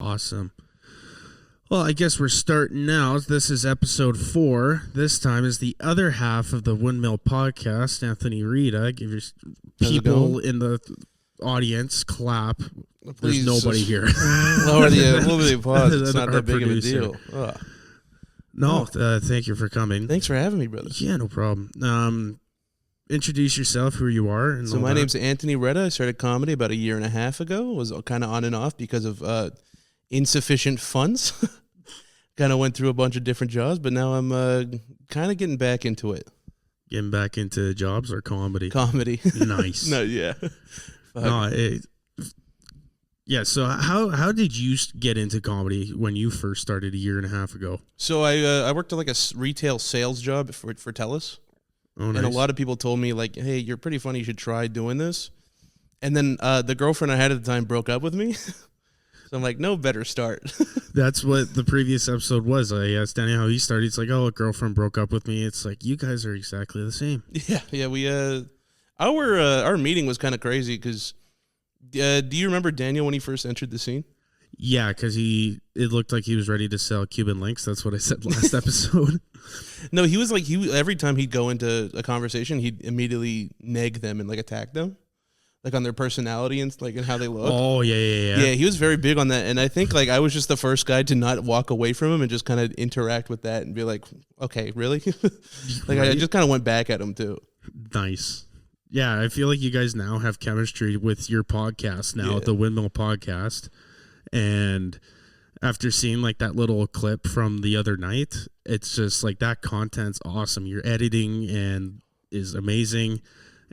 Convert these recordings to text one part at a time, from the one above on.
Awesome. Well, I guess we're starting now. This is episode 4. This time is the other half of the Windmill podcast. Anthoni Reda, give your people in the audience clap. Please, there's nobody here. Lower the applause. It's not that big producer. Of a deal. Ugh. No, thank you for coming. Thanks for having me, brother. Yeah, no problem. Introduce yourself, who you are. And so my name's Anthoni Reda. I started comedy about 1.5 years ago. Was kind of on and off because of insufficient funds. Kind of went through a bunch of different jobs, but now I'm kind of getting back into it. Getting back into jobs or comedy? Comedy. Nice. No, yeah. Yeah, so how did you get into comedy when you first started 1.5 years ago? So I worked at like a retail sales job for TELUS. Oh, nice. And a lot of people told me, like, hey, you're pretty funny, you should try doing this. And then the girlfriend I had at the time broke up with me. So I'm like, no better start. That's what the previous episode was. I asked Danny how he started. It's like, oh, a girlfriend broke up with me. It's like, you guys are exactly the same. Yeah. We our meeting was kind of crazy because do you remember Daniel when he first entered the scene? Yeah, because it looked like he was ready to sell Cuban links. That's what I said last episode. No, he was like, every time he'd go into a conversation, he'd immediately neg them and like attack them. Like on their personality and like and how they look. Oh, yeah. Yeah, he was very big on that. And I think like I was just the first guy to not walk away from him and just kind of interact with that and be like, okay, really? Like right? I just kind of went back at him too. Nice. Yeah, I feel like you guys now have chemistry with your podcast now, the Windmill podcast. And after seeing like that little clip from the other night, it's just like that content's awesome. Your editing is amazing.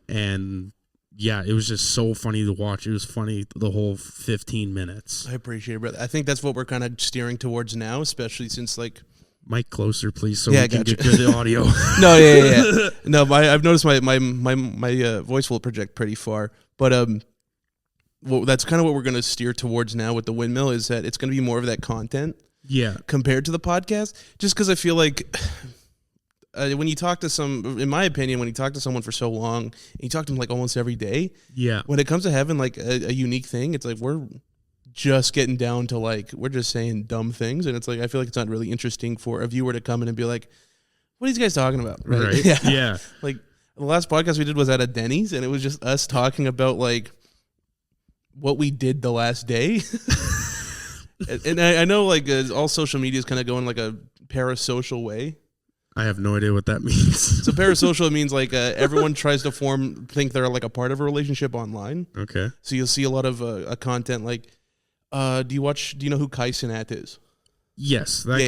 And yeah, it was just so funny to watch. It was funny the whole 15 minutes. I appreciate it, brother. I think that's what we're kind of steering towards now, especially since like... Mic closer, please, so we can get good audio. No, yeah. No, I've noticed my voice will project pretty far. But that's kind of what we're going to steer towards now with the Windmill is that it's going to be more of that content. Yeah. Compared to the podcast. Just because I feel like... when you talk to in my opinion, when you talk to someone for so long, and you talk to them like almost every day, when it comes to having like a unique thing, it's like we're just getting down to like, we're just saying dumb things. And it's like, I feel like it's not really interesting for a viewer to come in and be like, what are these guys talking about? Right. Yeah. Like the last podcast we did was at a Denny's and it was just us talking about like what we did the last day. And I know like all social media is kind of going like a parasocial way. I have no idea what that means. So parasocial means like everyone tries to think they're like a part of a relationship online. Okay. So you'll see a lot of content like, do you know who Kai Cenat is? Yes, that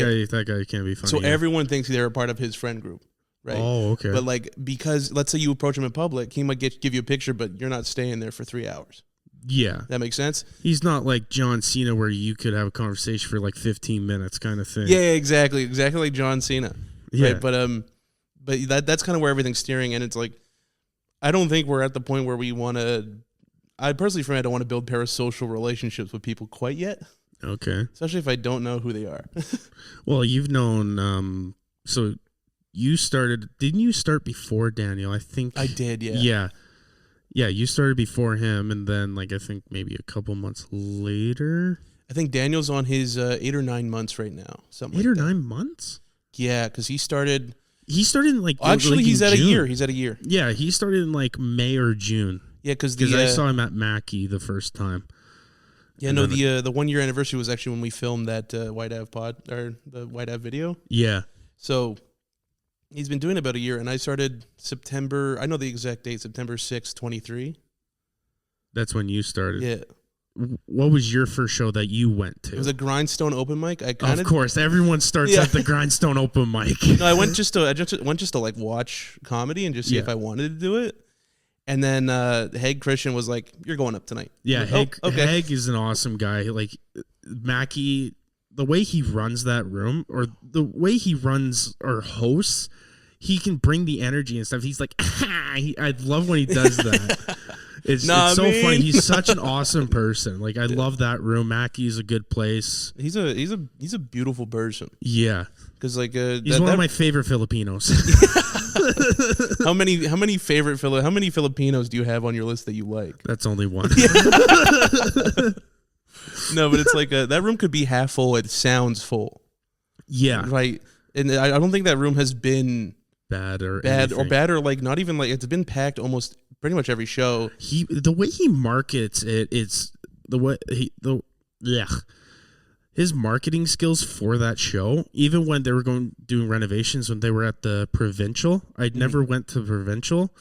guy can be funny. So everyone thinks they're a part of his friend group, right? Oh, okay. But like because let's say you approach him in public, he might give you a picture, but you're not staying there for 3 hours. Yeah. That makes sense? He's not like John Cena where you could have a conversation for like 15 minutes kind of thing. Yeah, exactly. Exactly like John Cena. Yeah. Right, but that's kind of where everything's steering, and it's like I don't think we're at the point where we want to. I personally, for me, I don't want to build parasocial relationships with people quite yet. Okay. Especially if I don't know who they are. Well, you've known. So you started. Didn't you start before Daniel? I think I did. Yeah. Yeah. You started before him, and then like I think maybe a couple months later. I think Daniel's on his 8 or 9 months right now. Something. 8 or 9 months. Yeah, because he started in like actually like he's at June. a year. He's at a year. Yeah, he started in like May or June. Yeah, because I saw him at Mackie the first time. Yeah, and no, the 1 year anniversary was actually when we filmed that White Ave the White Ave video. Yeah. So he's been doing it about a year, and I started September. I know the exact date, September 6th, 23. That's when you started. Yeah. What was your first show that you went to? It was a Grindstone open mic. Of course, everyone starts at the Grindstone open mic. No, I went just to like watch comedy and just see if I wanted to do it. And then Haig Christian was like, "You're going up tonight." Yeah, like, Haig is an awesome guy. Like Mackie, the way he runs that room, or the way he runs or hosts, he can bring the energy and stuff. He's like, I love when he does that. It's so funny. He's such an awesome person. Like I love that room. Mackie's a good place. He's a beautiful person. Yeah, because like he's one of my favorite Filipinos. How many Filipinos do you have on your list that you like? That's only one. No, but it's like that room could be half full. It sounds full. Yeah. Right. And I don't think that room has been bad or like not even like it's been packed almost pretty much every show. The way he markets it's the way his marketing skills for that show, even when they were doing renovations, when they were at the Provincial, I'd never went to Provincial,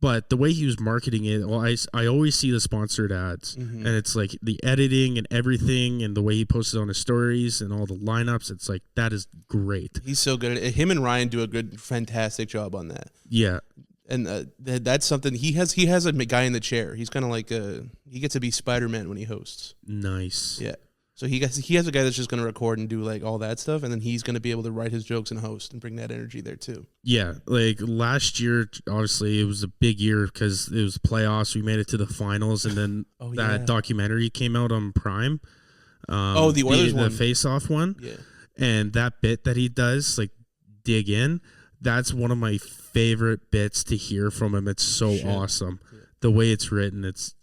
but the way he was marketing it, well, I always see the sponsored ads, and it's like the editing and everything, and the way he posted on his stories and all the lineups, it's like, that is great. He's so good at it. Him and Ryan do a fantastic job on that. Yeah. And that's something he has a guy in the chair. He's kind of like he gets to be Spider-Man when he hosts. Nice. Yeah. So he has a guy that's just going to record and do like all that stuff, and then he's going to be able to write his jokes and host and bring that energy there too. Yeah, like last year, obviously it was a big year because it was playoffs. We made it to the finals, and then that documentary came out on Prime. The Oilers one, the face-off one. Yeah, and that bit that he does, like dig in. That's one of my favorite bits to hear from him. It's so awesome. Yeah. The way it's written, it's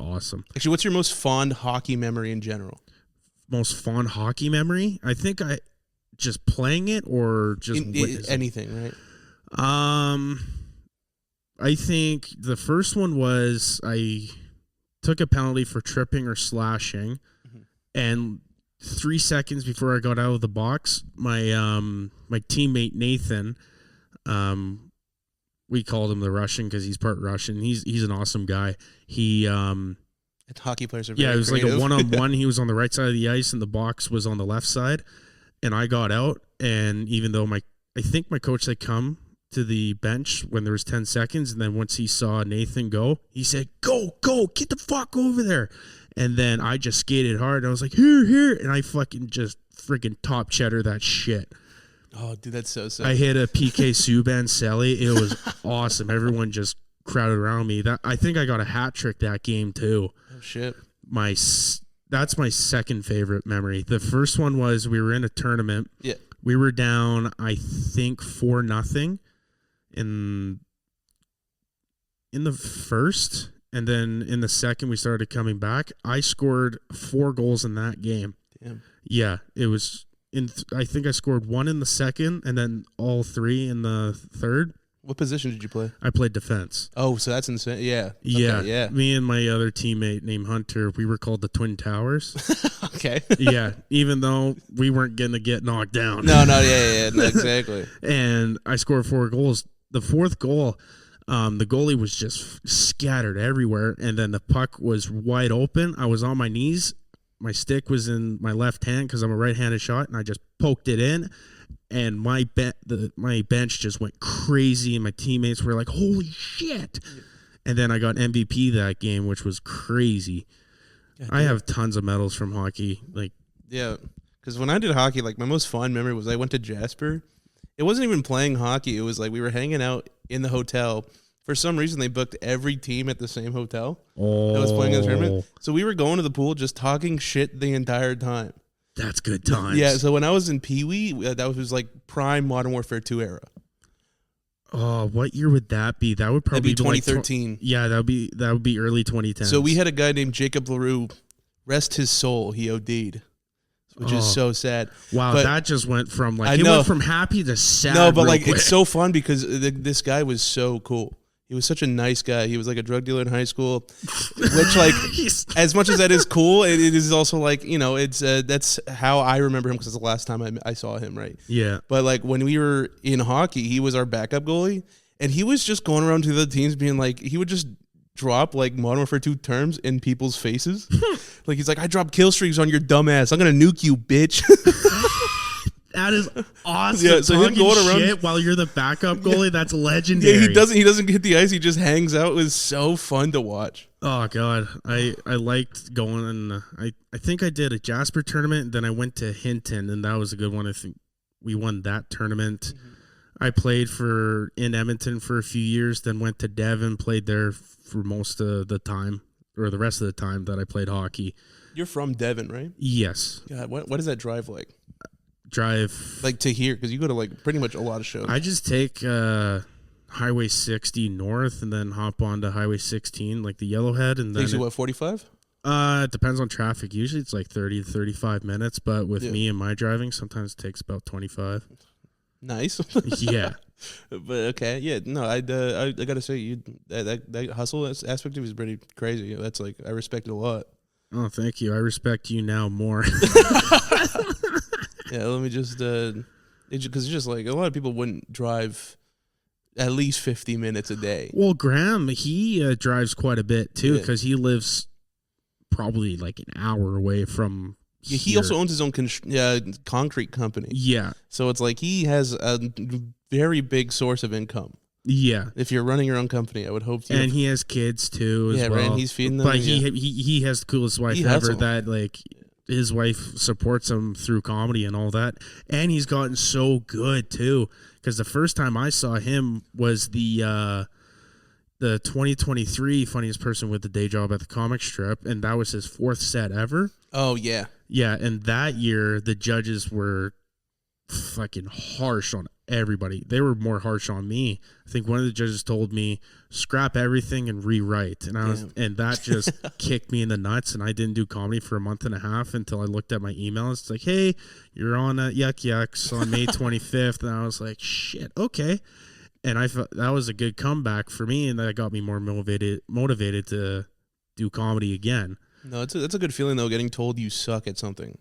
awesome. Actually, what's your most fond hockey memory in general? Most fond hockey memory? I think just playing it or just anything, right? I think the first one was I took a penalty for tripping or slashing, and 3 seconds before I got out of the box, my teammate Nathan, we called him the Russian because he's part Russian. He's an awesome guy. Hockey players are very it was creative. like a one-on-one. He was on the right side of the ice, and the box was on the left side. And I got out, and even though I think my coach said come to the bench when there was 10 seconds, and then once he saw Nathan go, he said, go, get the fuck over there. And then I just skated hard, and I was like, here, and I fucking just freaking top cheddar that shit. Oh, dude, that's so sick. I hit a PK Subban Selly. It was awesome. Everyone just crowded around me. I think I got a hat trick that game too. Oh shit. That's my second favorite memory. The first one was we were in a tournament. Yeah. We were down, I think 4-0 in the first, and then in the second we started coming back. I scored 4 goals in that game. Damn. Yeah, it was I think I scored 1 in the second and then all 3 in the third. What position did you play? I played defense. Oh, so that's insane. Yeah. Yeah. Okay, yeah. Me and my other teammate named Hunter, we were called the Twin Towers. Okay. Yeah. Even though we weren't going to get knocked down. No, no, exactly. And I scored 4 goals. The fourth goal, the goalie was just scattered everywhere. And then the puck was wide open. I was on my knees. My stick was in my left hand because I'm a right-handed shot. And I just poked it in. And my bench just went crazy, and my teammates were like, "Holy shit!" And then I got MVP that game, which was crazy. I have tons of medals from hockey. Yeah, because when I did hockey, like my most fond memory was I went to Jasper. It wasn't even playing hockey. It was like we were hanging out in the hotel. For some reason, they booked every team at the same hotel that was playing in the tournament. So we were going to the pool just talking shit the entire time. That's good times. Yeah, so when I was in Pee Wee, that was like prime Modern Warfare 2 era. Oh, what year would that be? That would probably be 2013. Yeah, that would be early 2010. So we had a guy named Jacob LaRue. Rest his soul. He OD'd, which is so sad. Wow, but that just went from went from happy to sad. No, but quick. It's so fun because this guy was so cool. He was such a nice guy. He was like a drug dealer in high school, which as much as that is cool, it is also it's that's how I remember him because it's the last time I saw him, right? Yeah. But when we were in hockey, he was our backup goalie, and he was just going around to the teams being like, he would just drop Modern Warfare 2 terms in people's faces. He's like, I dropped kill streaks on your dumb ass. I'm gonna nuke you, bitch. That is awesome. Yeah, so him going around shit while you're the backup goalie, that's legendary. Yeah, he doesn't hit the ice. He just hangs out. It was so fun to watch. Oh god, I liked going, and I think I did a Jasper tournament, and then I went to Hinton, and that was a good one. I think we won that tournament. Mm-hmm. I played in Edmonton for a few years, then went to Devon, played there for most of the time, or the rest of the time that I played hockey. You're from Devon, right? Yes. God, what is that drive like? Drive to here, because you go to pretty much a lot of shows. I just take Highway 60 north and then hop onto Highway 16, like the Yellowhead, and then takes you 45? It depends on traffic. Usually it's like 30 to 35 minutes, but with me and my driving, sometimes it takes about 25. Nice. Yeah. But okay, yeah, no, I gotta say, that hustle aspect of it is pretty crazy. That's like, I respect it a lot. Oh, thank you. I respect you now more. Yeah, let me just because it's just like a lot of people wouldn't drive at least 50 minutes a day. Well, Graham, he drives quite a bit too, because he lives probably like an hour away from. Yeah, he also owns his own concrete company. Yeah, so it's like he has a very big source of income. Yeah, if you're running your own company, I would hope to. And he has kids too. As well. Right. And he's feeding them. But he has the coolest wife ever. That like his wife supports him through comedy and all that, and he's gotten so good too. Because the first time I saw him was the 2023 funniest person with the day job at the comic strip, and that was his 4th set ever. Oh yeah, yeah. And that year the judges were fucking harsh on everybody. They were more harsh on me. I think one of the judges told me scrap everything and rewrite, and that just kicked me in the nuts. And I didn't do comedy for a month and a half until I looked at my emails. It's like, hey, you're on Yuck Yucks on May 25th, and I was like, shit, okay. And I felt that was a good comeback for me, and that got me more motivated to do comedy again. No, that's a good feeling though, getting told you suck at something.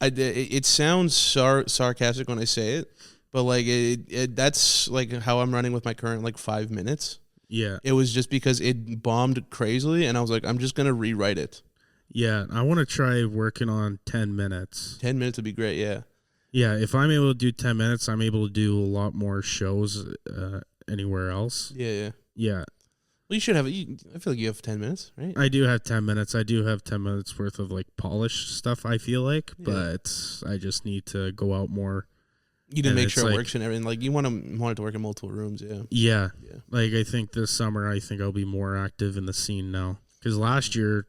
It sounds sarcastic when I say it, but like that's like how I'm running with my current like 5 minutes. Yeah, it was just because it bombed crazily, and I was like, I'm just gonna rewrite it. Yeah, I want to try working on 10 minutes. 10 minutes would be great. Yeah. Yeah, if I'm able to do 10 minutes, I'm able to do a lot more shows anywhere else. Yeah. Yeah. Well, you should have. I feel like you have 10 minutes, right? I do have 10 minutes. I do have 10 minutes worth of like polished stuff, I feel like, but I just need to go out more. You didn't make sure it works and everything. Like you want it to work in multiple rooms, Yeah. Like I think this summer, I'll be more active in the scene now. Because last year,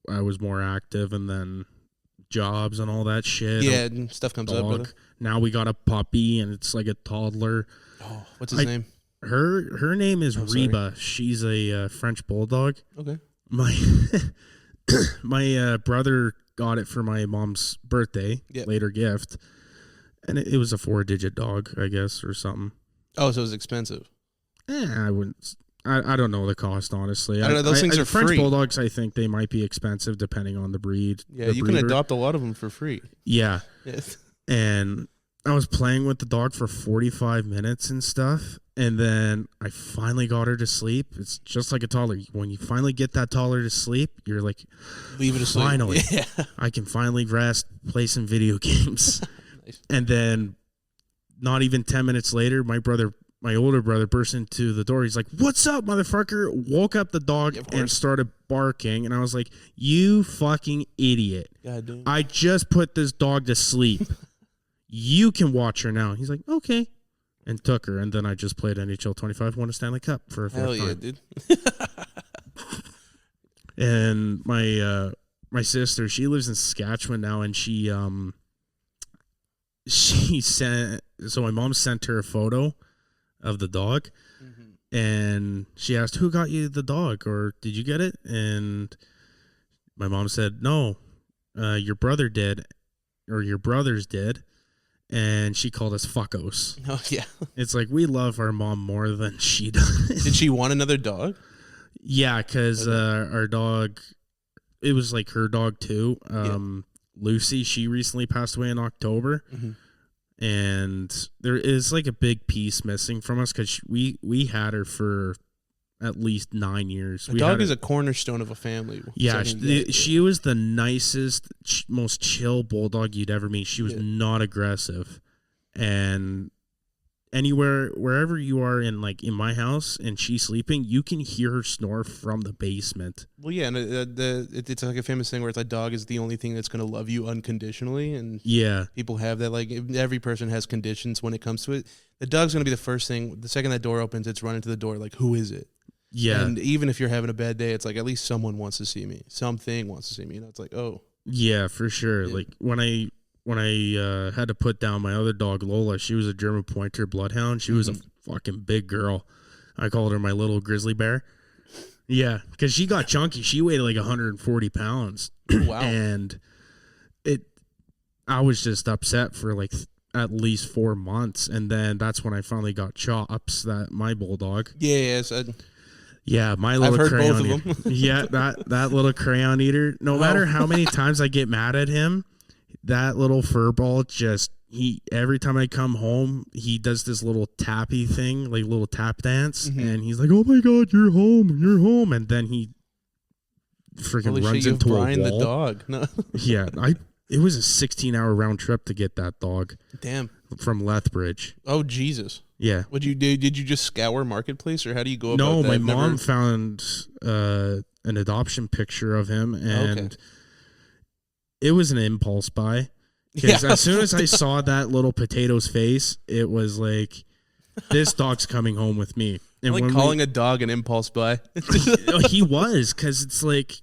I was more active, and then jobs and all that shit. Yeah, and stuff comes up. Brother. Now we got a puppy, and it's like a toddler. Oh, what's his name? Her name is Reba. She's a French bulldog. Okay. My brother got it for my mom's birthday, later gift, and it was a 4-digit dog, I guess, or something. Oh, so it was expensive. I wouldn't. I don't know the cost, honestly. I don't know. Those things are French free. bulldogs, I think they might be expensive depending on the breed. Yeah, you can adopt a lot of them for free. Yeah. And I was playing with the dog for 45 minutes and stuff, and then I finally got her to sleep. It's just like a toddler. When you finally get that toddler to sleep, you're like, leave it asleep. Finally, I can finally rest, play some video games. Nice. And then not even 10 minutes later, my older brother burst into the door. He's like, "What's up, motherfucker?" Woke up the dog and started barking. And I was like, "You fucking idiot. I just put this dog to sleep. You can watch her now." He's like, "Okay." And took her. And then I just played NHL 25, won a Stanley Cup for a 4th time. Hell yeah, dude. And my sister, she lives in Saskatchewan now, and she sent, so my mom sent her a photo of the dog, and she asked, "Who got you the dog, or did you get it?" And my mom said, "No, your brother did, or your brothers did," and she called us fuckos. Oh yeah, it's like we love our mom more than she does. Did she want another dog? Yeah, because our dog, it was like her dog too. Lucy, she recently passed away in October. And there is like a big piece missing from us because we had her for at least 9 years. A dog is a cornerstone of a family. Yeah, she was the nicest, most chill bulldog you'd ever meet. She was not aggressive. And wherever you are in my house and she's sleeping, you can hear her snore from the basement. Well, yeah, and it's like a famous thing where it's a dog is the only thing that's going to love you unconditionally, and people have that. Like every person has conditions when it comes to it. The dog's going to be the first thing. The second that door opens, it's running to the door. Like, who is it? Yeah, and even if you're having a bad day, it's like at least someone wants to see me. Something wants to see me. It's like, oh, yeah, for sure. Yeah. Like when I had to put down my other dog, Lola, she was a German Pointer bloodhound. She was a fucking big girl. I called her my little grizzly bear. Yeah, because she got chunky. She weighed like 140 pounds. Wow. And I was just upset for like at least 4 months. And then that's when I finally got Chops, my bulldog. Yes. Yeah, my little I've heard crayon both of them. Yeah, that little crayon eater. No matter how many times I get mad at him, that little fur ball every time I come home, he does this little tappy thing, like little tap dance, and he's like, "Oh my God, you're home!" And then he freaking runs into a wall. The dog. No. Yeah, it was a 16-hour round trip to get that dog. Damn. From Lethbridge. Oh Jesus. Yeah. What you do? Did you just scour Marketplace, or how do you go about that? No, my mom found an adoption picture of him, and it was an impulse buy. Because as soon as I saw that little potato's face, it was like, this dog's coming home with me. And like calling a dog an impulse buy. He was, because it's like,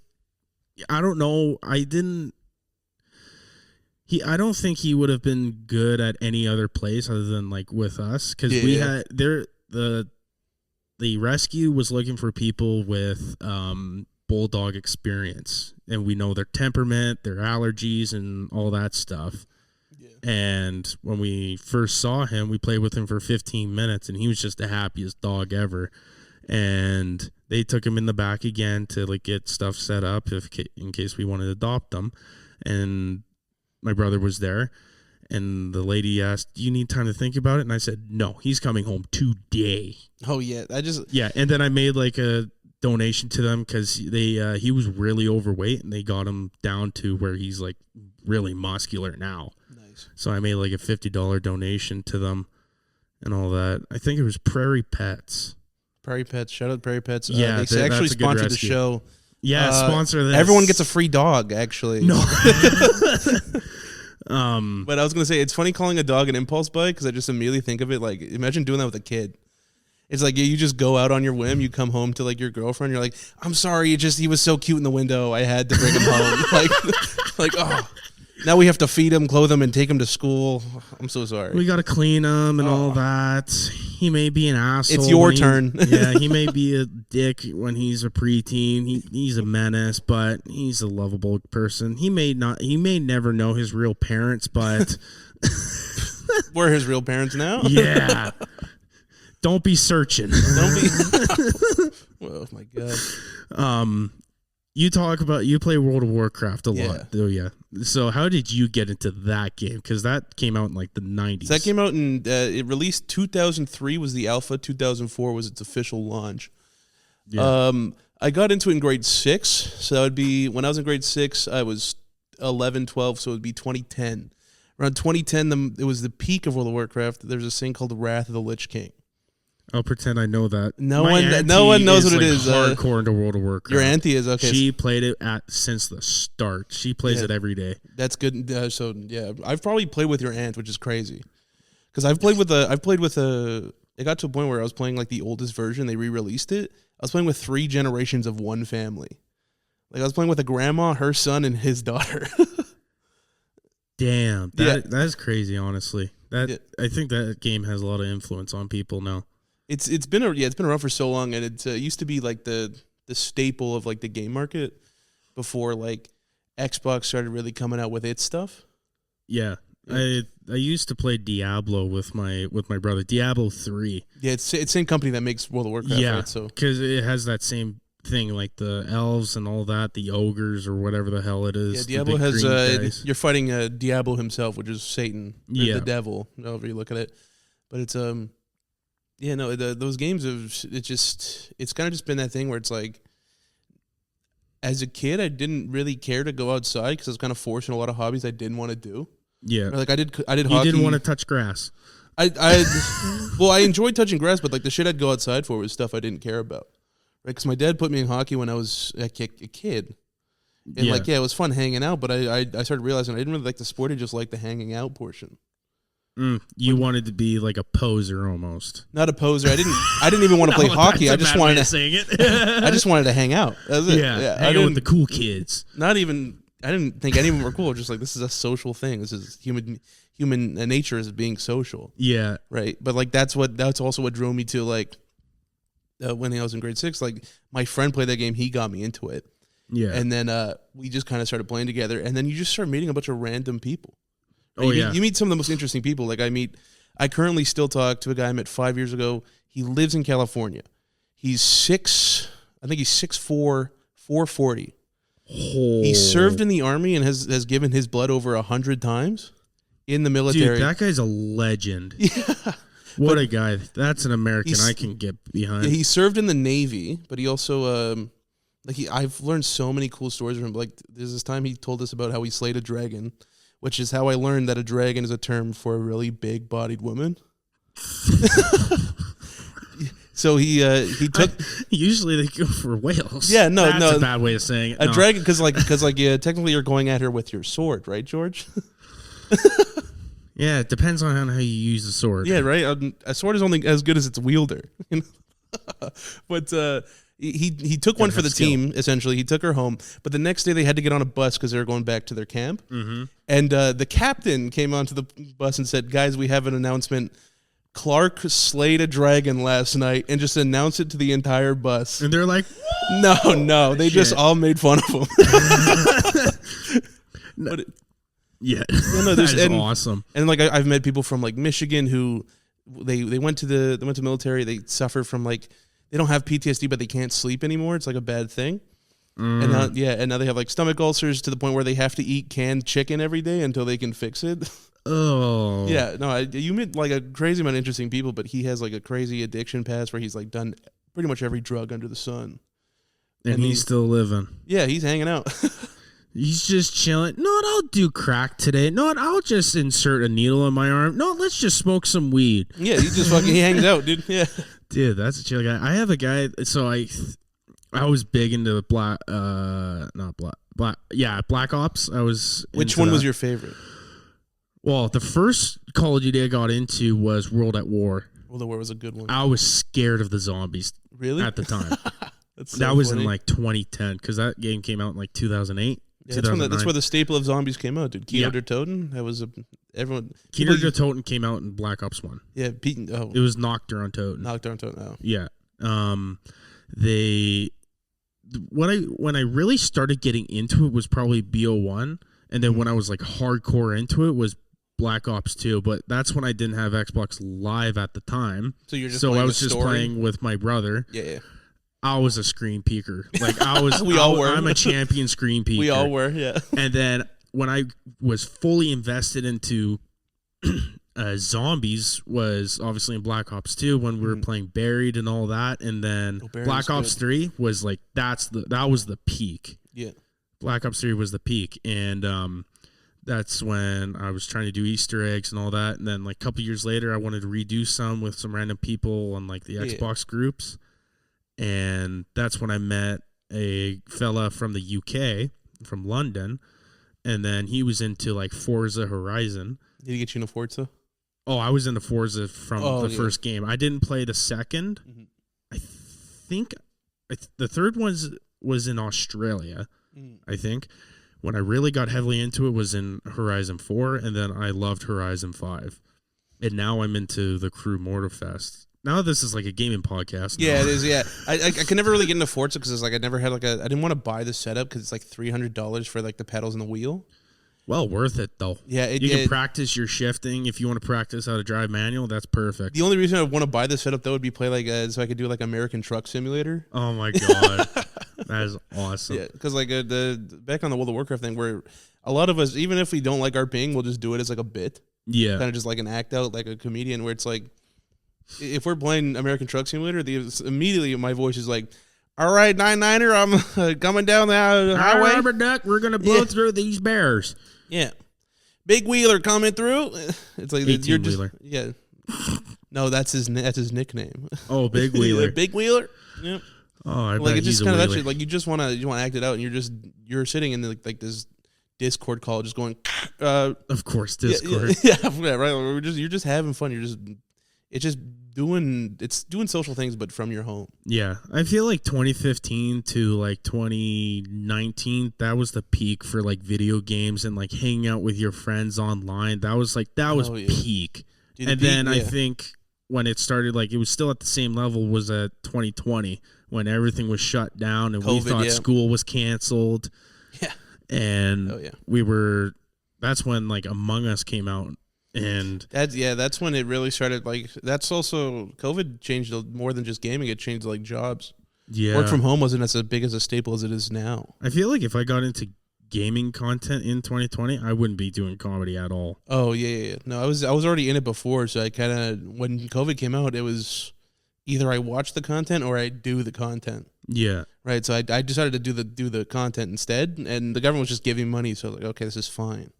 I don't know. I don't think he would have been good at any other place other than like with us. Because the rescue was looking for people with bulldog experience, and we know their temperament, their allergies, and all that stuff. And when we first saw him, we played with him for 15 minutes, and he was just the happiest dog ever. And they took him in the back again to like get stuff set up in case we wanted to adopt them. And my brother was there, and the lady asked, "Do you need time to think about it?" And I said, "No, he's coming home today." Oh yeah, and then I made like a donation to them because he was really overweight, and they got him down to where he's like really muscular now. Nice. So I made like a $50 donation to them and all that. I think it was Prairie Pets. Prairie Pets. Shout out Prairie Pets. Yeah, they actually sponsored the show. Yeah, sponsor this. Everyone gets a free dog, actually. No. But I was going to say, it's funny calling a dog an impulse buy, because I just immediately think of it like, imagine doing that with a kid. It's like you just go out on your whim. You come home to like your girlfriend. You're like, "I'm sorry, he was so cute in the window. I had to bring him home." like, oh, now we have to feed him, clothe him, and take him to school. I'm so sorry. We got to clean him and all that. He may be an asshole. It's your turn. He may be a dick when he's a preteen. He's a menace, but he's a lovable person. He may never know his real parents, but we're his real parents now. Yeah. Don't be searching. Oh my God. You play World of Warcraft a lot, do you? So how did you get into that game? Because that came out in like the 90s. So that came out in it released 2003 was the alpha. 2004 was its official launch. Yeah. I got into it in grade 6. So that would be when I was in grade 6. I was 11, 12. So it would be 2010. Around 2010, it was the peak of World of Warcraft. There's this thing called the Wrath of the Lich King. I'll pretend I know that. No one knows what it is. Hardcore into World of Warcraft. Your auntie is okay. She played it since the start. She plays it every day. That's good. So yeah, I've probably played with your aunt, which is crazy. Because I've played with a. It got to a point where I was playing like the oldest version. They re-released it. I was playing with 3 generations of one family. Like I was playing with a grandma, her son, and his daughter. Damn, that is crazy. Honestly, I think that game has a lot of influence on people now. It's been around for so long, and it used to be like the staple of like the game market before like Xbox started really coming out with its stuff. Yeah. I used to play Diablo with my brother. Diablo 3. Yeah, it's same company that makes World of Warcraft. Yeah, right? So because it has that same thing, like the elves and all that, the ogres or whatever the hell it is. Yeah, Diablo has you're fighting Diablo himself, which is Satan, the devil, however you look at it. But it's those games it's kind of just been that thing where it's like, as a kid, I didn't really care to go outside because I was kind of forcing a lot of hobbies I didn't want to do. Yeah, like I did hockey. You didn't want to touch grass. I enjoyed touching grass, but like the shit I'd go outside for was stuff I didn't care about. Right, because my dad put me in hockey when I was a kid, and it was fun hanging out. But I started realizing I didn't really like the sport; I just liked the hanging out portion. You wanted to be like a poser almost. Not a poser. I didn't even want to play hockey. I just wanted to saying it. I just wanted to hang out. That's it. Yeah, hang out with the cool kids. I didn't think any of them were cool. Just like, this is a social thing. This is human nature is being social. Yeah. Right. But like that's also what drew me to like when I was in grade 6, like my friend played that game. He got me into it. Yeah. And then we just kind of started playing together. And then you just start meeting a bunch of random people. Right? You meet some of the most interesting people. Like I currently still talk to a guy I met 5 years ago. He lives in California. He's 6'4", 440. Oh. He served in the Army and has given his blood over 100 times in the military. Dude, that guy's a legend. Yeah. What a guy. That's an American I can get behind. Yeah, he served in the Navy, but he also I've learned so many cool stories from him. Like there's this time he told us about how he slayed a dragon, which is how I learned that a dragon is a term for a really big-bodied woman. So he took. Usually they go for whales. Yeah, no, That's a bad way of saying it. A dragon, because technically you're going at her with your sword, right, George? Yeah, it depends on how you use the sword. Yeah, right. A sword is only as good as its wielder. But he took one for the team. Essentially, he took her home. But the next day they had to get on a bus because they were going back to their camp. Mm-hmm. And the captain came onto the bus and said, "Guys, we have an announcement. Clark slayed a dragon last night," and just announced it to the entire bus. And they're like, no. They just all made fun of him. That's awesome. And like I've met people from like Michigan who they went to military. They suffer from they don't have PTSD, but they can't sleep anymore. It's like a bad thing. And now they have like stomach ulcers to the point where they have to eat canned chicken every day until they can fix it. Oh. Yeah, no, you meet like a crazy amount of interesting people, but he has like a crazy addiction past where he's like done pretty much every drug under the sun. And he's still living. Yeah, he's hanging out. He's just chilling. No, I'll do crack today. No, I'll just insert a needle in my arm. No, let's just smoke some weed. Yeah, he hangs out, dude. Yeah. Dude, that's a chill guy. I have a guy, so I was big into Black Ops. Which one was your favorite? Well, the first Call of Duty I got into was World at War. World at War was a good one. I was scared of the zombies. Really? At the time. That was in like 2010 because that game came out in like 2008. Yeah, that's where the staple of zombies came out, dude. Kino der Toten. That was everyone. Kino der Toten came out in Black Ops 1. Yeah, it was Nocturne on Toten. Nocturne on Toten. Oh. Yeah. When I really started getting into it was probably BO1, and then when I was like hardcore into it was Black Ops 2, but that's when I didn't have Xbox Live at the time. So you're just I was just playing with my brother. Yeah. I was a screen peeker. Like I was we all were. I'm a champion screen peeker. We all were, yeah. And then when I was fully invested into zombies was obviously in Black Ops 2 when we were playing Buried and all that, and then Black Ops 3 was like that was the peak. Yeah. Black Ops 3 was the peak, and that's when I was trying to do Easter eggs and all that, and then like a couple years later I wanted to redo some with some random people on like the Xbox groups, and that's when I met a fella from the UK, from London, and then he was into like Forza Horizon. Did he get you into Forza? Oh, I was into Forza from the first game. I didn't play the second. Mm-hmm. I think the third one was in Australia, I think. When I really got heavily into it was in Horizon 4, and then I loved Horizon 5. And now I'm into the Crew Mortarfest. Now this is like a gaming podcast. Yeah, it is, yeah. I can never really get into Forza because it's like I never had I didn't want to buy the setup because it's like $300 for like the pedals and the wheel. Well, worth it though. Yeah, you can practice your shifting if you want to practice how to drive manual. That's perfect. The only reason I want to buy this setup though would be play so I could do like American Truck Simulator. Oh my god, that is awesome. Yeah, because like back on the World of Warcraft thing, where a lot of us, even if we don't like our ping, we'll just do it as like a bit. Yeah, kind of just like an act out, like a comedian. Where it's like, if we're playing American Truck Simulator, immediately my voice is like, "All right, 9-9er, I'm coming down the highway. Rubber duck, we're gonna blow through these bears." Yeah, big wheeler coming through. It's like you're just yeah. No, that's his nickname. Oh, big wheeler, big wheeler. Yeah. Oh, I like bet it's just kind of that shit. Like you just want to act it out, and you're sitting in like this Discord call, just going. Of course, Discord. Yeah, right. You're just having fun. It's doing social things, but from your home. Yeah, I feel like 2015 to like 2019, that was the peak for like video games and like hanging out with your friends online. That was peak. Dude, and then I think when it started, like, it was still at the same level, was at 2020 when everything was shut down and we thought school was canceled. Yeah. And that's when, like, Among Us came out. And that's when it really started. Like, that's also, COVID changed more than just gaming. It changed, like, jobs. Yeah. Work from home wasn't as big as a staple as it is now. I feel like if I got into gaming content in 2020, I wouldn't be doing comedy at all. Oh, yeah. No, I was already in it before, so I kind of, when COVID came out, it was either I watch the content or I do the content. Yeah. Right, so I decided to do the content instead, and the government was just giving money, so like, okay, this is fine.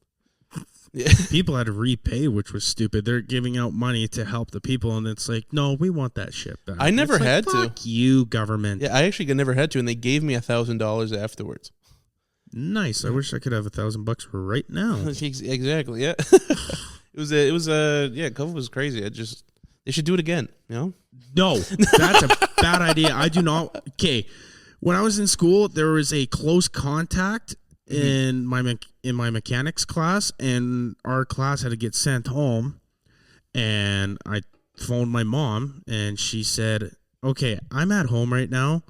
Yeah. People had to repay, which was stupid. They're giving out money to help the people, and it's like, no, we want that shit back. I never had to. Fuck you, government. Yeah, I actually never had to, and they gave me $1,000 afterwards. Nice. I wish I could have $1,000 for right now. Exactly. Yeah. COVID was crazy. They should do it again. You know? No, that's a bad idea. I do not. Okay, when I was in school, there was a close contact in my mechanics class, and our class had to get sent home. And I phoned my mom, and she said, "Okay, I'm at home right now.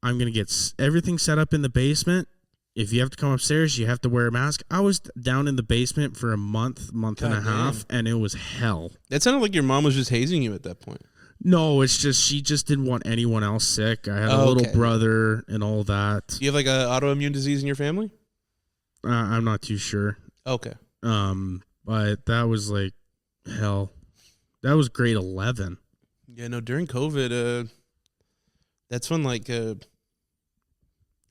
I'm gonna get everything set up in the basement. If you have to come upstairs, you have to wear a mask." I was down in the basement for a month and a half, and it was hell. That sounded like your mom was just hazing you at that point. No, it's just she just didn't want anyone else sick. I had a little brother and all that. Do you have like an autoimmune disease in your family? I'm not too sure. Okay. But that was like hell. That was grade 11. Yeah, no, during COVID, that's when like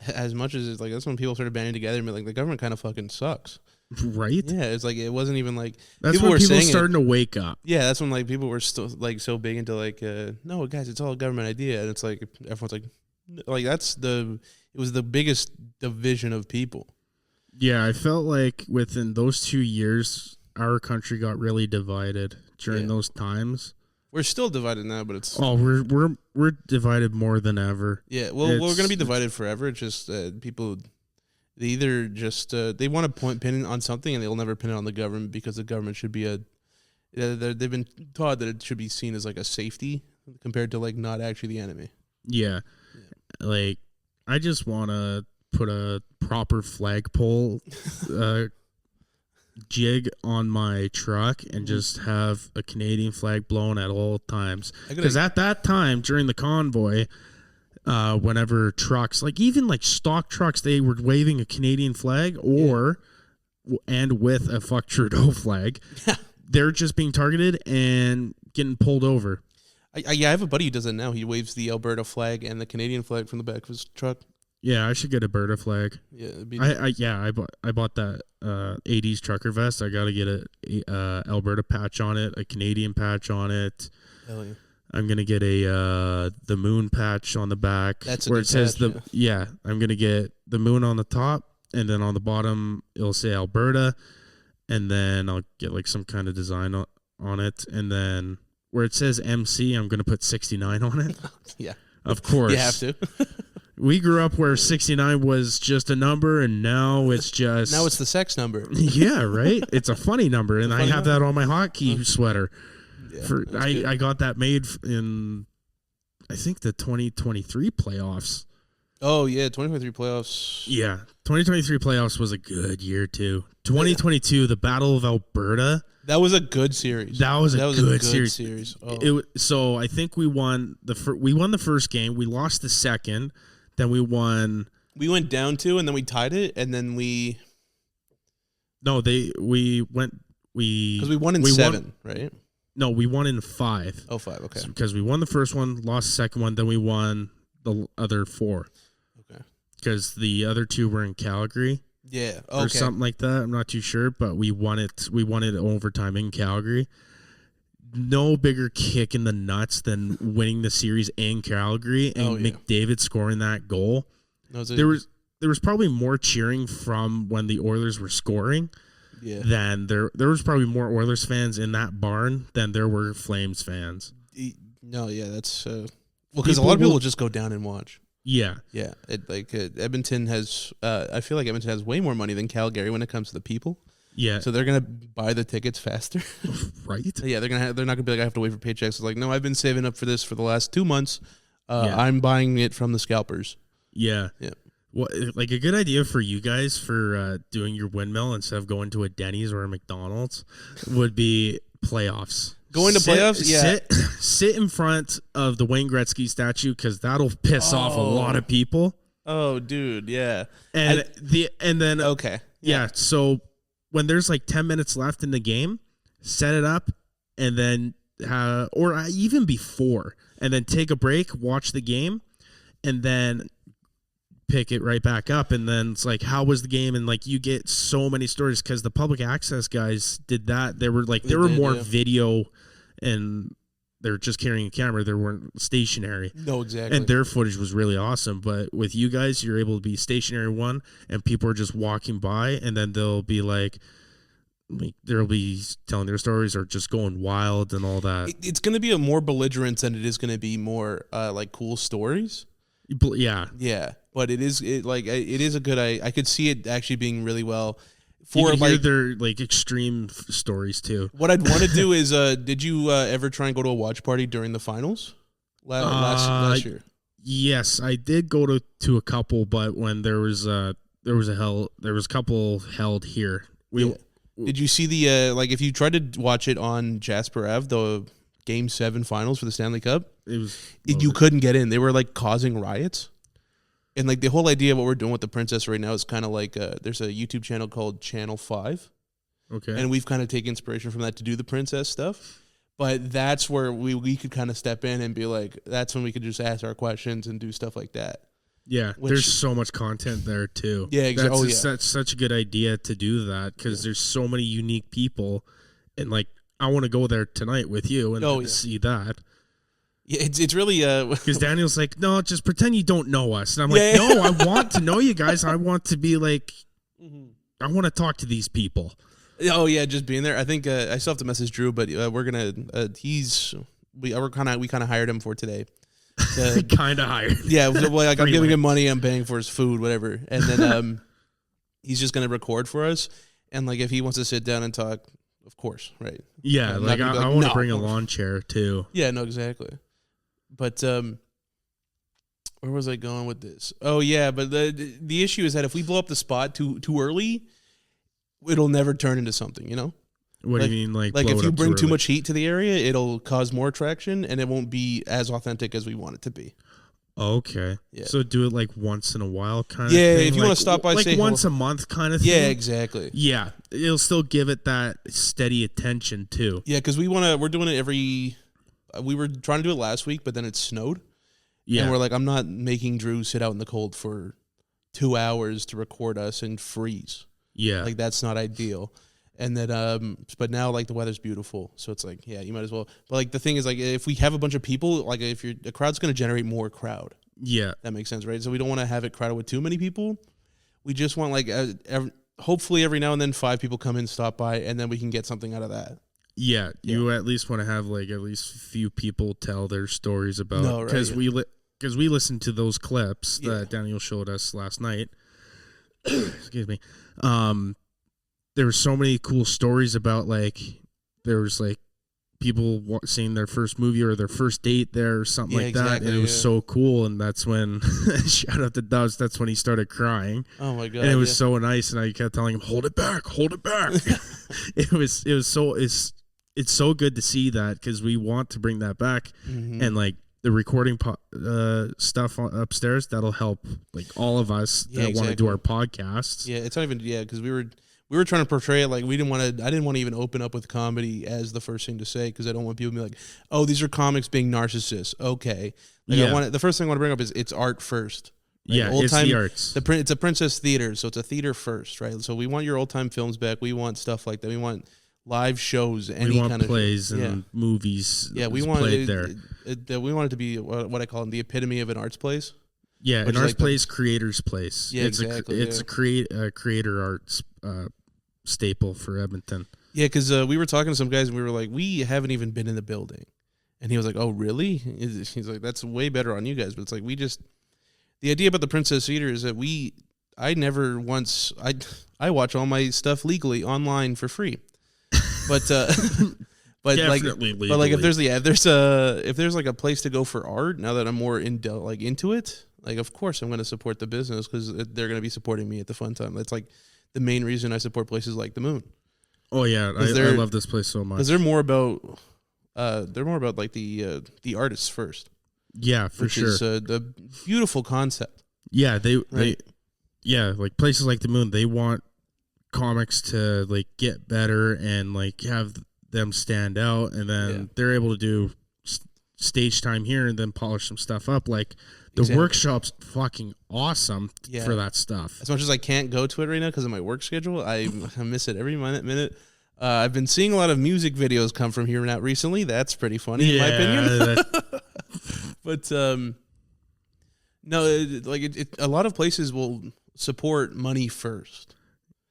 as much as it's like that's when people started banding together and be like the government kind of fucking sucks. Right? Yeah, it's like it wasn't even like that's when people starting to wake up. Yeah, that's when like people were still like so big into like no guys, it's all a government idea, and it's like everyone's like it was the biggest division of people. Yeah, I felt like within those 2 years, our country got really divided during those times. We're still divided now, but it's we're divided more than ever. Yeah, well, we're gonna be divided forever. It's just people. They either just they want to pin it on something, and they'll never pin it on the government because the government should be they've been taught that it should be seen as like a safety compared to like not actually the enemy. Yeah. Like I just want to put a proper flagpole jig on my truck and just have a Canadian flag blown at all times. Because at that time during the convoy. Whenever trucks, like even like stock trucks, they were waving a Canadian flag and with a fuck Trudeau flag. They're just being targeted and getting pulled over. I have a buddy who does it now. He waves the Alberta flag and the Canadian flag from the back of his truck. Yeah, I should get a Alberta flag. Yeah, I bought that 80s trucker vest. I got to get a Alberta patch on it, a Canadian patch on it. Hell yeah. I'm gonna get the moon patch on the back. That's where it says I'm gonna get the moon on the top, and then on the bottom it'll say Alberta, and then I'll get like some kind of design on it, and then where it says MC, I'm gonna put 69 on it. Yeah, of course you have to. We grew up where 69 was just a number, and now it's just now it's the sex number. Yeah, right. It's a funny number, and I have that on my hockey sweater. Yeah, I got that made in, I think, the 2023 playoffs. Oh, yeah, 2023 playoffs. Yeah, 2023 playoffs was a good year, too. 2022, the Battle of Alberta. That was a good series. That was a good series. Oh. So I think we won the first game. We lost the second. Then we won. We went down 2, and then we tied it, and then we. No, because we won in 7, right? No, we won in 5. Oh, 5, okay. Because we won the first one, lost the second one, then we won the other 4. Okay. Because the other 2 were in Calgary. Yeah. Okay. Or something like that. I'm not too sure, but we won it. We won it overtime in Calgary. No bigger kick in the nuts than winning the series in Calgary and McDavid scoring that goal. There was probably more cheering from when the Oilers were scoring. Yeah. Then there was probably more Oilers fans in that barn than there were Flames fans. No, yeah, that's because a lot of people will just go down and watch. Yeah, yeah. Edmonton has. I feel like Edmonton has way more money than Calgary when it comes to the people. Yeah. So they're gonna buy the tickets faster. Right. Yeah, they're not gonna be like, I have to wait for paychecks. It's like, no, I've been saving up for this for the last 2 months. I'm buying it from the scalpers. Yeah. Yeah. Well, like a good idea for you guys for doing your windmill instead of going to a Denny's or a McDonald's would be playoffs. Going to playoffs? Yeah. Sit in front of the Wayne Gretzky statue because that'll piss off a lot of people. Oh, dude, yeah. And then okay. Yeah, so when there's like 10 minutes left in the game, set it up and then or even before, and then take a break, watch the game, and then pick it right back up. And then it's like, how was the game? And like, you get so many stories because the public access guys did that. They were like, more video, and they're just carrying a camera. They weren't stationary. No, exactly. And their footage was really awesome. But with you guys, you're able to be stationary one, and people are just walking by, and then they'll be like they'll be telling their stories or just going wild and all that. It's going to be a more belligerent than it is going to be more like cool stories. Yeah. Yeah. But it is a good, I could see it actually being really well. You can hear their like extreme stories too. What I'd want to do is, did you ever try and go to a watch party during the finals last year? Yes, I did go to a couple, but when there was a couple held here. Did you see the if you tried to watch it on Jasper Ave, the Game 7 finals for the Stanley Cup, you couldn't get in. They were like causing riots. And like the whole idea of what we're doing with the Princess right now is kind of like there's a YouTube channel called Channel 5. Okay. And we've kind of taken inspiration from that to do the Princess stuff. But that's where we could kind of step in and be like, that's when we could just ask our questions and do stuff like that. Yeah, there's so much content there too. Yeah, exactly. That's such a good idea to do that because there's so many unique people, and like I want to go there tonight with you and see that. Yeah, it's really because Daniel's like, no, just pretend you don't know us, and I'm like, no, I want to know you guys. I want to be like, I want to talk to these people. Oh yeah, just being there. I think I still have to message Drew, but we're gonna. We kind of hired him for today. Kind of hired. Yeah, like I'm giving him money, I'm paying for his food, whatever, and then he's just gonna record for us. And like if he wants to sit down and talk, of course, right? Yeah, like I want to bring a lawn chair too. Yeah, no, exactly. But where was I going with this? Oh yeah, but the issue is that if we blow up the spot too early, it'll never turn into something, you know? What do you mean, like if you bring too much heat to the area, it'll cause more attraction, and it won't be as authentic as we want it to be. Okay. Yeah. So do it like once in a while kind of thing? Yeah, if you want to stop by, like say once a month kind of thing? Yeah, exactly. Yeah, it'll still give it that steady attention too. Yeah, because we're doing it every... we were trying to do it last week, but then it snowed. Yeah. And we're like, I'm not making Drew sit out in the cold for 2 hours to record us and freeze. Yeah. Like, that's not ideal. And then, but now, like, the weather's beautiful. So it's like, yeah, you might as well. But, like, the thing is, like, if we have a bunch of people, like, the crowd's going to generate more crowd. Yeah. That makes sense, right? So we don't want to have it crowded with too many people. We just want, like, hopefully every now and then 5 people come in, stop by, and then we can get something out of that. Yeah. You at least want to have, like, at least a few people tell their stories about because we listened to those clips that Daniel showed us last night. Excuse me. There were so many cool stories about, like, there was, like, people seeing their first movie or their first date there or something like that. And it was so cool. And that's when, shout out to Dubs, that's when he started crying. Oh, my God. And it was so nice. And I kept telling him, hold it back. It's so good to see that because we want to bring that back. Mm-hmm. And, like, the recording stuff upstairs, that'll help, like, all of us that want to do our podcasts. Yeah, it's not even, because we were trying to portray it like I didn't want to even open up with comedy as the first thing to say because I don't want people to be like, oh, these are comics being narcissists. Okay. Like the first thing I want to bring up is it's art first. Right? Yeah, it's the arts. It's a Princess Theater, so it's a theater first, right? So we want your old-time films back. We want stuff like that. We want live shows, we want plays and movies. Yeah, we want it there. We want it to be what I call the epitome of an arts place. Yeah, an arts place, creator's place. Yeah, it's exactly. It's a creator arts staple for Edmonton. Yeah, because we were talking to some guys and we were like, we haven't even been in the building. And he was like, oh, really? He's like, that's way better on you guys. But it's like, the idea about the Princess Theater is that we I never once I watch all my stuff legally online for free, but but Definitely but like if there's like a place to go for art, now that I'm more into it, like of course I'm going to support the business because they're going to be supporting me at the fun time. That's like the main reason I support places like the Moon. Oh yeah, I love this place so much because they're more about like the artists first. Yeah, for sure. Is a beautiful concept. Yeah, like places like the Moon, they want comics to like get better and like have them stand out, and then they're able to do stage time here and then polish some stuff up. Like the workshop's fucking awesome for that stuff. As much as I can't go to it right now because of my work schedule, I miss it every minute. I've been seeing a lot of music videos come from here out recently. That's pretty funny in my opinion. But no, a lot of places will support money first.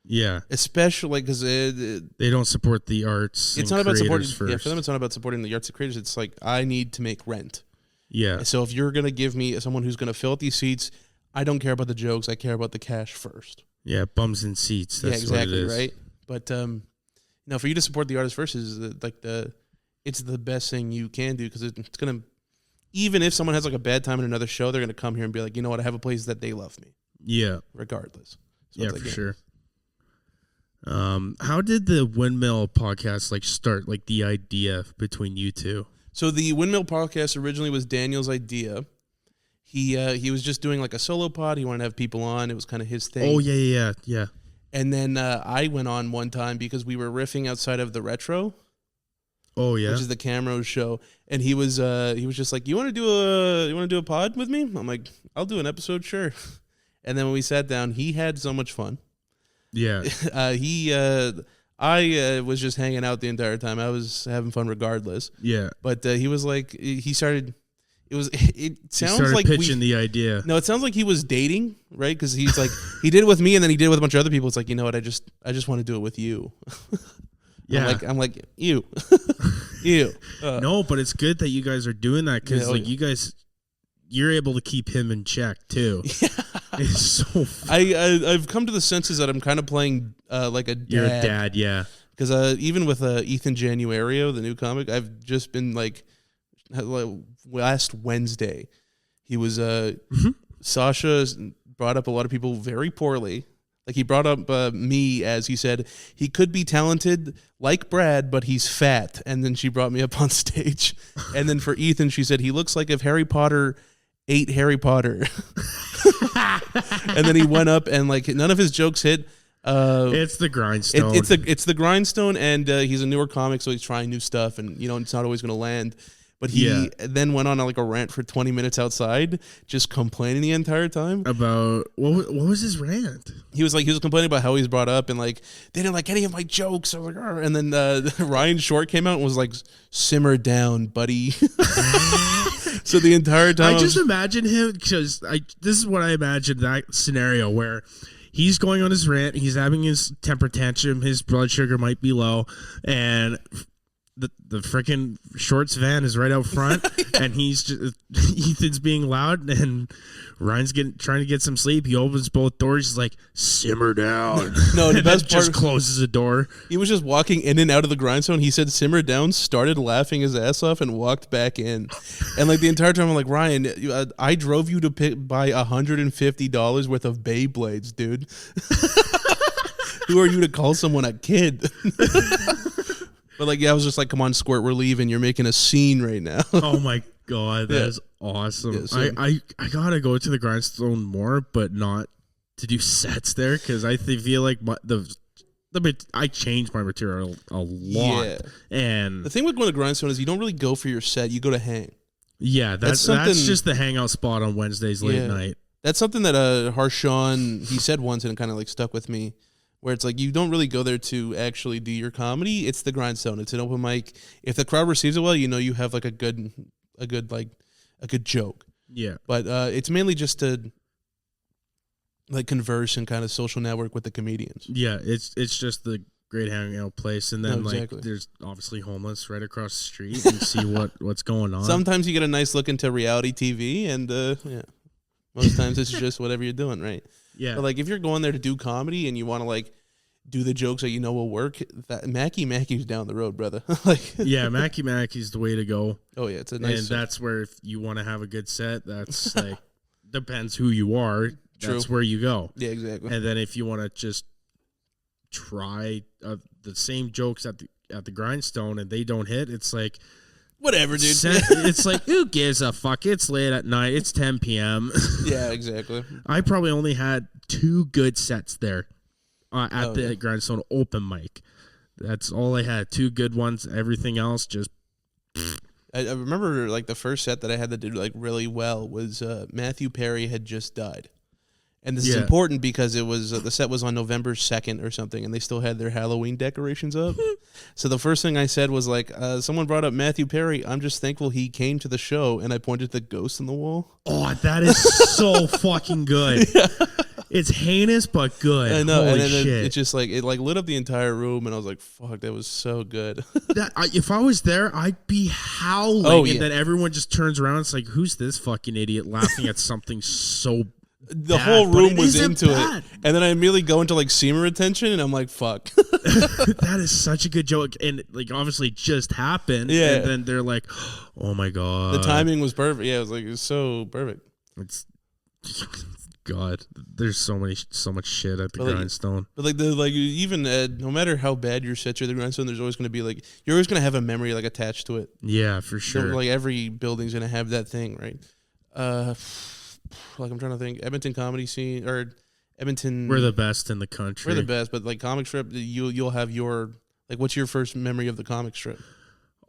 Yeah, especially because they don't support the arts. It's not about supporting. First. Yeah, for them, it's not about supporting the arts and creators. It's like I need to make rent. Yeah. So if you're gonna give me someone who's gonna fill out these seats, I don't care about the jokes. I care about the cash first. Yeah, bums in seats. That's exactly what it is. Right. But for you to support the artist first is it's the best thing you can do because it's gonna. Even if someone has like a bad time in another show, they're gonna come here and be like, you know what, I have a place that they love me. Yeah. Regardless. So for sure. How did the Windmill podcast like start? Like the idea between you two? So the Windmill podcast originally was Daniel's idea. He was just doing like a solo pod. He wanted to have people on. It was kind of his thing. Oh yeah. And then I went on one time because we were riffing outside of the Retro. Oh yeah, which is the Camrose show, and he was just like, you want to do a pod with me? I'm like, I'll do an episode, sure. And then when we sat down, he had so much fun. Yeah. I was just hanging out the entire time. I was having fun regardless. Yeah. But he was like, it sounds like pitching the idea. No, it sounds like he was dating, right? Because he's like, he did it with me, and then he did it with a bunch of other people. It's like, you know what? I just want to do it with you. Yeah. I'm like you. No, but it's good that you guys are doing that because you're able to keep him in check too. Yeah. It's so funny. I've come to the senses that I'm kind of playing like a dad. You're a dad, yeah. Because even with Ethan Januario, the new comic, I've just been like last Wednesday, he was Sasha brought up a lot of people very poorly. Like he brought up me as he said he could be talented like Brad, but he's fat. And then she brought me up on stage. And then for Ethan, she said he looks like if Harry Potter ate Harry Potter. And then he went up and like none of his jokes hit. It's the grindstone. It's the grindstone, and he's a newer comic, so he's trying new stuff, and it's not always going to land. But he then went on like a rant for 20 minutes outside, just complaining the entire time. About what was his rant? He was complaining about how he's brought up and like they didn't like any of my jokes. I was like, argh. And then Ryan Short came out and was like, simmer down, buddy. So the entire time I just imagine him because this is what I imagine that scenario where he's going on his rant, he's having his temper tantrum, his blood sugar might be low, and the freaking Shorts van is right out front, and he's just Ethan's being loud, and Ryan's trying to get some sleep. He opens both doors. He's like, "Simmer down." No, the best part just closes the door. He was just walking in and out of the grindstone. He said, "Simmer down," started laughing his ass off, and walked back in. And like the entire time, I'm like, Ryan, I drove you to buy $150 worth of Beyblades, dude. Who are you to call someone a kid? But like, I was just like, come on, Squirt, we're leaving. You're making a scene right now. Oh my God, that is awesome. Yeah, so I gotta go to the grindstone more, but not to do sets there because I feel like I change my material a lot. Yeah. And the thing with going to grindstone is you don't really go for your set; you go to hang. Yeah, that's just the hangout spot on Wednesdays late night. That's something that Harshawn he said once, and it kind of like stuck with me. Where it's like you don't really go there to actually do your comedy. It's the grindstone. It's an open mic. If the crowd receives it well, you have like a good joke. Yeah. But it's mainly just to like converse and kind of social network with the comedians. Yeah, it's just the great hangout place, and then like there's obviously homeless right across the street and see what's going on. Sometimes you get a nice look into reality TV, and most times it's just whatever you're doing, right? Yeah. But like if you're going there to do comedy and you want to like do the jokes that you know will work, that Mackey's down the road, brother. Like yeah, Mackey's the way to go. Oh yeah, it's a nice. And that's where if you want to have a good set, that's like depends who you are. True. That's where you go. Yeah, exactly. And then if you want to just try the same jokes at the grindstone and they don't hit, it's like whatever, dude. It's like who gives a fuck? It's late at night. It's 10 p.m. Yeah, exactly. I probably only had 2 good sets there at the grindstone open mic. That's all I had. 2 good ones. Everything else just. I remember like the first set that I had that did like really well was Matthew Perry had just died. And this is important because it was the set was on November 2nd or something, and they still had their Halloween decorations up. So the first thing I said was like, someone brought up Matthew Perry. I'm just thankful he came to the show, and I pointed to the ghost in the wall. Oh, that is so fucking good. Yeah. It's heinous but good. I know. Holy and then shit. It just like it like lit up the entire room, and I was like, "Fuck, that was so good." If I was there, I'd be howling, Oh, yeah. and then everyone just turns around. It's like, who's this fucking idiot laughing at something so the bad, whole room was into bad. it. And then I immediately go into like semen retention, and I'm like, fuck. That is such a good joke. And like obviously just happened. Yeah. And then they're like, oh my God. The timing was perfect. Yeah, it was so perfect. It's God. There's so much shit at the grindstone. But like even no matter how bad your sets are at the grindstone, there's always gonna be like you're always gonna have a memory like attached to it. Yeah, for sure. So, like every building's gonna have that thing, right? Like I'm trying to think, Edmonton comedy scene or Edmonton. We're the best in the country. We're the best, but like comic strip, you'll have your like. What's your first memory of the comic strip?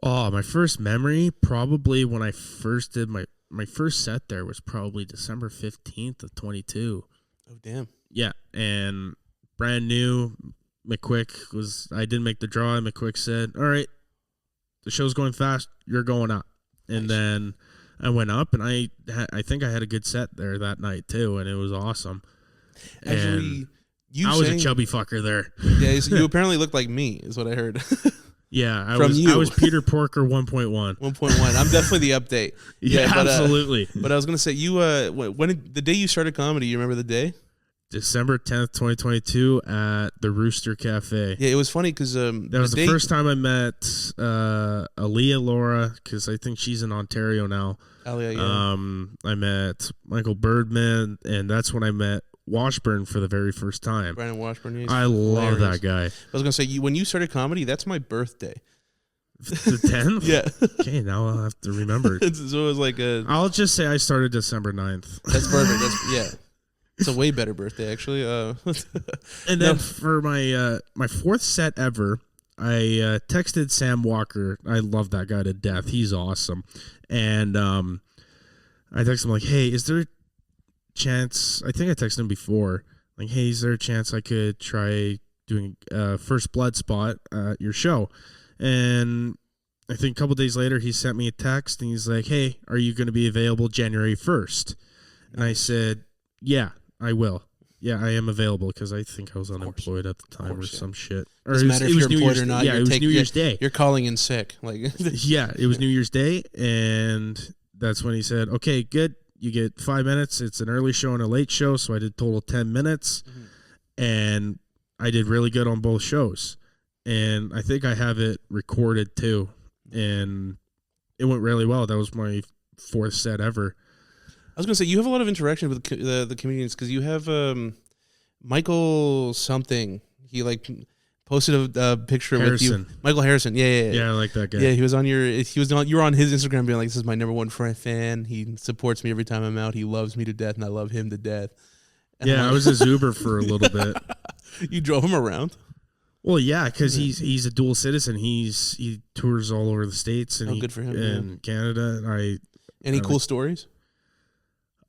Oh, my first memory probably when I first did my first set there was probably December 15th of 22. Oh damn. Yeah, and brand new. McQuick I didn't make the draw. And McQuick said, "All right, the show's going fast. You're going up." And then I went up, and I think I had a good set there that night too, and it was awesome. Actually, I was a chubby fucker there. Yeah, so you apparently looked like me, is what I heard. Yeah, I was Peter Porker 1.1. 1.1. I'm definitely the update. Yeah, but, absolutely. But I was gonna say you the day you started comedy, you remember the day? December 10th, 2022 at the Rooster Cafe. Yeah, it was funny because that was the first time I met Aaliyah Laura, because I think she's in Ontario now. Aaliyah, yeah. I met Michael Birdman, and that's when I met Washburn for the very first time. Brandon Washburn. Yeah, I love that guy. I was gonna say when you started comedy, that's my birthday. The 10th? Yeah. Okay, now I'll have to remember. So it was like I'll just say I started December 9th. That's perfect. Yeah. It's a way better birthday, actually. And then for my fourth set ever, I texted Sam Walker. I love that guy to death. He's awesome. And I texted him like, "Hey, is there a chance?" I think I texted him before. Like, "Hey, is there a chance I could try doing First Blood spot at your show?" And I think a couple days later, he sent me a text, and he's like, "Hey, are you going to be available January 1st?" And I said, "Yeah, I will. Yeah, I am available," because I think I was unemployed at the time or some shit. Or doesn't matter if you're employed or not. Yeah, it was New Year's Day. You're calling in sick. Like yeah, it was New Year's Day, and that's when he said, "Okay, good. You get 5 minutes. It's an early show and a late show," so I did total 10 minutes, and I did really good on both shows. And I think I have it recorded too, and it went really well. That was my fourth set ever. I was gonna say you have a lot of interaction with the comedians because you have Michael something. He like posted a picture Harrison. with you, Michael Harrison. Yeah, I like that guy. Yeah, you were on his Instagram being like, "This is my number one fan. He supports me every time I'm out. He loves me to death, and I love him to death." And yeah, I was his Uber for a little bit. You drove him around? Well, yeah, because he's a dual citizen. He tours all over the States and good for him. And Canada. Any cool stories?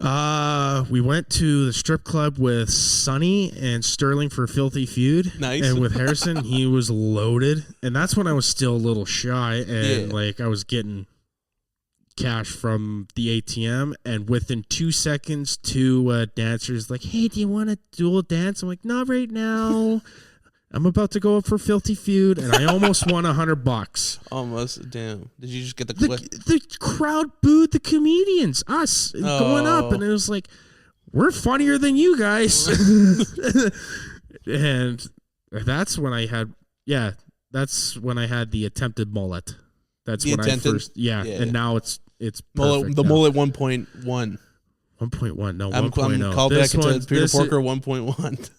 We went to the strip club with Sonny and Sterling for a Filthy Feud. Nice. And with Harrison, he was loaded. And that's when I was still a little shy. And like I was getting cash from the ATM. And within 2 seconds, 2 dancers like, "Hey, do you want to dual dance?" I'm like, "Not right now. I'm about to go up for Filthy Feud," and I almost won $100. Almost, damn! Did you just get the clip? The crowd booed the comedians, us going up, and it was like, we're funnier than you guys. And that's when I had the attempted mullet. That's when I first, and now it's perfect. The mullet 1.1. 1.1, no, 1.0. I'm called back to Peter Porker 1.1.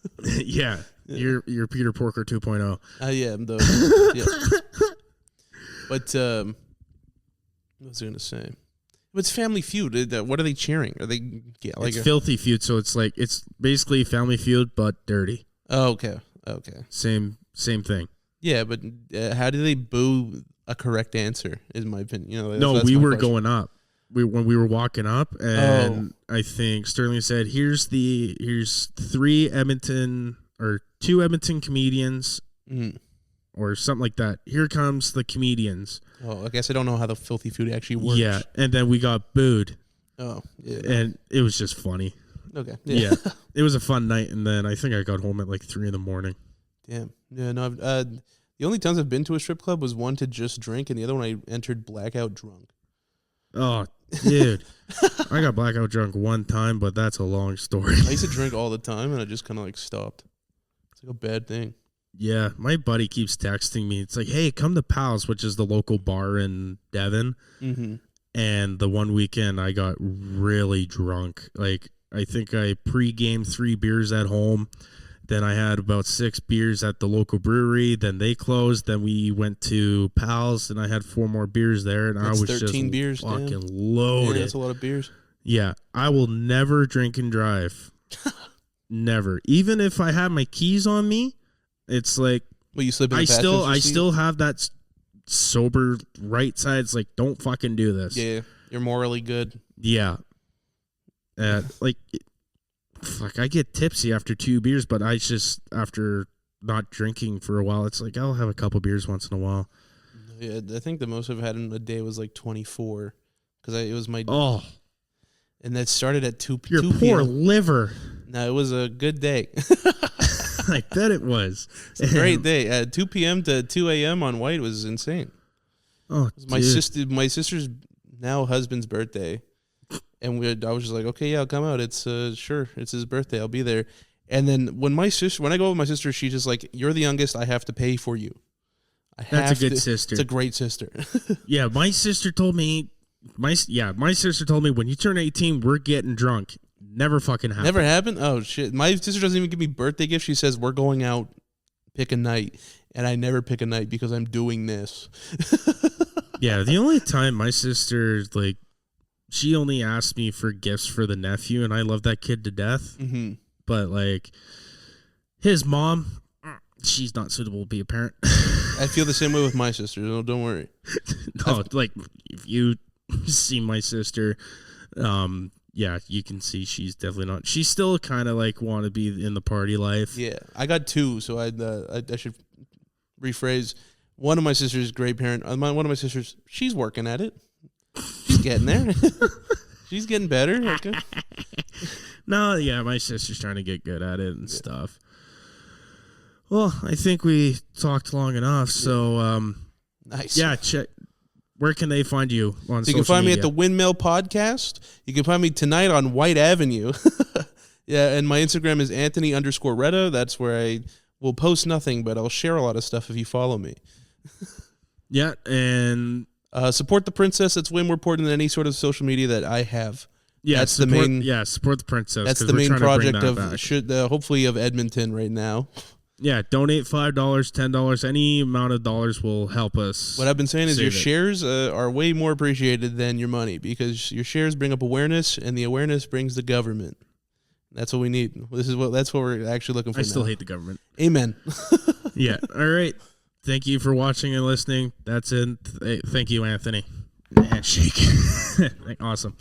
Yeah, you're Peter Porker 2.0. Yeah, I'm though. But what was I going to say? It's Family Feud. What are they cheering? Are they it's Filthy Feud? So it's basically Family Feud but dirty. Oh, okay. Same thing. Yeah, but how do they boo a correct answer? Is my opinion. No, we were going up. When we were walking up, and I think Sterling said, "Here's 2 Edmonton comedians." Mm. Or something like that. Here comes the comedians. Oh, I guess I don't know how the Filthy Feud actually works. Yeah, and then we got booed. Oh, yeah. And it was just funny. Okay. Yeah. It was a fun night, and then I think I got home at like 3 a.m. Damn. Yeah, no, the only times I've been to a strip club was one to just drink, and the other one I entered blackout drunk. Oh, dude. I got blackout drunk one time, but that's a long story. I used to drink all the time, and I just kind of like stopped. It's like a bad thing. Yeah, my buddy keeps texting me. It's like, hey, come to Pals, which is the local bar in Devon. Mm-hmm. And the one weekend I got really drunk. Like, I think I pre-gamed 3 beers at home. Then I had about 6 beers at the local brewery. Then they closed. Then we went to Pals, and I had 4 more beers there. And that's I was 13 just beers, fucking loaded. Yeah, that's a lot of beers. Yeah, I will never drink and drive. Never. Even if I have my keys on me. It's like, well, you slip in I still have that sober right side. It's like, don't fucking do this. Yeah, you're morally good. Yeah. I get tipsy after 2 beers, but after not drinking for a while, it's like, I'll have a couple beers once in a while. Yeah, I think the most I've had in a day was like 24. Because it was my... Oh. And that started at 2 Your 2 poor p.m. liver. No, it was a good day. I bet it was. It's a great day. At 2 p.m. to 2 a.m. on White was insane. Oh, my sister's now husband's birthday, and I was just like, okay, yeah, I'll come out. It's sure, it's his birthday. I'll be there. And then when I go with my sister, she's just like, you're the youngest. I have to pay for you. That's a good sister. It's a great sister. Yeah, my sister told me. My sister told me when you turn 18, we're getting drunk. Never fucking happened. Never happened? Oh, shit. My sister doesn't even give me birthday gifts. She says, we're going out, pick a night. And I never pick a night because I'm doing this. Yeah, the only time my sister, like, she only asked me for gifts for the nephew, and I love that kid to death. Mm-hmm. But, like, his mom, she's not suitable to be a parent. I feel the same way with my sister. No, don't worry. No, like, if you see my sister... yeah, you can see she's definitely not. She's still kind of like want to be in the party life. Yeah, I got 2, so I should rephrase. One of my sisters, great parent. One of my sisters, she's working at it. She's getting there. She's getting better. Okay. No, yeah, my sister's trying to get good at it and stuff. Well, I think we talked long enough. So, nice. Yeah, check. Where can they find you on social media? You can find me at the Windmill Podcast. You can find me tonight on White Avenue. Yeah, and my Instagram is Anthony_Reda. That's where I will post nothing, but I'll share a lot of stuff if you follow me. Yeah, and... support the princess. That's way more important than any sort of social media that I have. Yeah, that's the main... Yeah, support the princess. That's the main project of hopefully of Edmonton right now. Yeah, donate $5, $10. Any amount of dollars will help us. What I've been saying is your shares are way more appreciated than your money because your shares bring up awareness, and the awareness brings the government. That's what we need. That's what we're actually looking for. I still hate the government. Amen. Yeah. All right. Thank you for watching and listening. That's it. Thank you, Anthony. Handshake. Awesome.